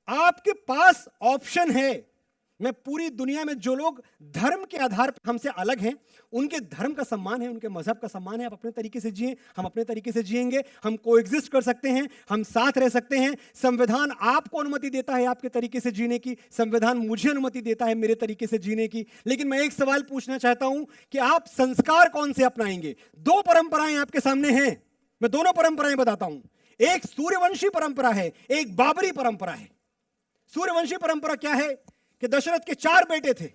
आपके पास ऑप्शन है। मैं पूरी दुनिया में जो लोग धर्म के आधार पर हमसे अलग हैं, उनके धर्म का सम्मान है, उनके मजहब का सम्मान है। आप अपने तरीके से जिए, हम अपने तरीके से जिएंगे, हम कोएग्जिस्ट कर सकते हैं, हम साथ रह सकते हैं। संविधान आपको अनुमति देता है आपके तरीके से जीने की, संविधान मुझे अनुमति देता है मेरे तरीके से जीने की। लेकिन मैं एक सवाल पूछना चाहता हूं कि आप संस्कार कौन से अपनाएंगे? दो परंपराएं आपके सामने हैं, मैं दोनों परंपराएं बताता हूं। एक सूर्यवंशी परंपरा है, एक बाबरी परंपरा है। सूर्यवंशी परंपरा क्या है कि दशरथ के 4 बेटे थे।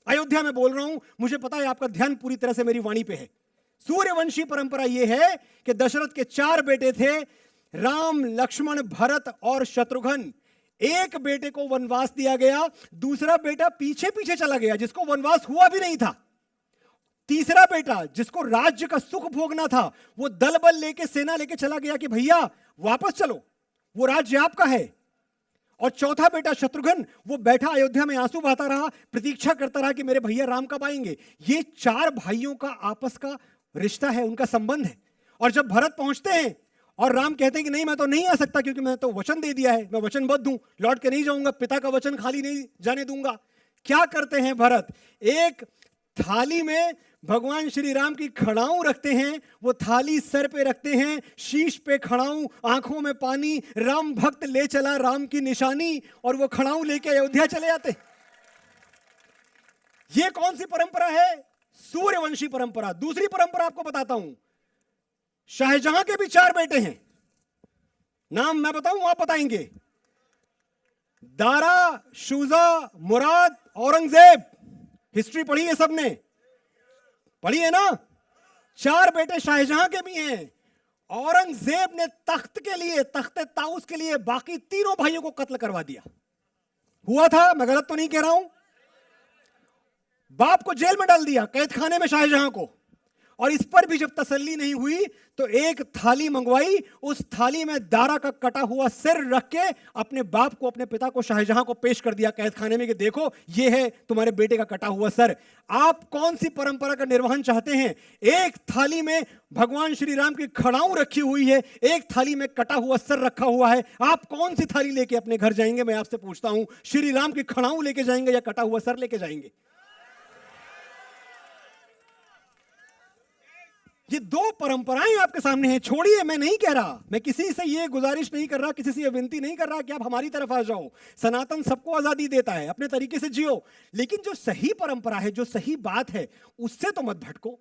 अयोध्या में बोल रहा हूं, मुझे पता है आपका ध्यान पूरी तरह से मेरी वाणी पे है। सूर्यवंशी परंपरा यह है कि दशरथ के 4 बेटे थे, राम, लक्ष्मण, भरत और शत्रुघ्न। एक बेटे को वनवास दिया गया, दूसरा बेटा पीछे पीछे चला गया जिसको वनवास हुआ भी नहीं था। तीसरा बेटा जिसको राज्य का सुख भोगना था, वो दल बल लेके, सेना लेके चला गया कि भैया वापस चलो, वो राज्य आपका है। और चौथा बेटा शत्रुघ्न, वो बैठा अयोध्या में आंसू बहाता रहा, प्रतीक्षा करता रहा कि मेरे भैया राम कब आएंगे। ये 4 भाइयों का आपस का रिश्ता है, उनका संबंध है। और जब भरत पहुंचते हैं और राम कहते हैं कि नहीं, मैं तो नहीं आ सकता क्योंकि मैं तो वचन दे दिया है, मैं वचनबद्ध हूं, लौट के नहीं जाऊंगा, पिता का वचन खाली नहीं जाने दूंगा। क्या करते हैं भरत? एक थाली में भगवान श्री राम की खड़ाऊं रखते हैं, वो थाली सर पे रखते हैं, शीश पे खड़ाऊं, आंखों में पानी, राम भक्त ले चला राम की निशानी, और वो खड़ाऊं लेके अयोध्या चले जाते। ये कौन सी परंपरा है? सूर्यवंशी परंपरा। दूसरी परंपरा आपको बताता हूं। शाहजहां के भी 4 बेटे हैं, नाम मैं बताऊं आप बताएंगे? दारा, शुजा, मुराद, औरंगजेब। हिस्ट्री पढ़ी है सबने? पढ़ी है ना? 4 बेटे शाहजहां के भी हैं। औरंगजेब ने तख्त के लिए, तख्ते ताउस के लिए बाकी तीनों भाइयों को कत्ल करवा दिया। हुआ था, मैं गलत तो नहीं कह रहा हूं? बाप को जेल में डाल दिया, कैद खाने में शाहजहां को। और इस पर भी जब तसल्ली नहीं हुई तो एक थाली मंगवाई, उस थाली में दारा का कटा हुआ सिर रख के अपने बाप को, अपने पिता को, शाहजहां को पेश कर दिया कैद खाने में कि देखो ये है तुम्हारे बेटे का कटा हुआ सर। आप कौन सी परंपरा का निर्वहन चाहते हैं? एक थाली में भगवान श्री राम की खड़ाऊं रखी हुई है, एक थाली में कटा हुआ सर रखा हुआ है। आप कौन सी थाली लेके अपने घर जाएंगे? मैं आपसे पूछता हूं, श्री राम की खड़ाऊं लेके जाएंगे या कटा हुआ सर लेके जाएंगे? ये 2 परंपराएं आपके सामने हैं। छोड़िए, मैं नहीं कह रहा, मैं किसी से ये गुजारिश नहीं कर रहा, किसी से ये विनती नहीं कर रहा कि आप हमारी तरफ आ जाओ। सनातन सबको आजादी देता है, अपने तरीके से जियो। लेकिन जो सही परंपरा है, जो सही बात है, उससे तो मत भटको।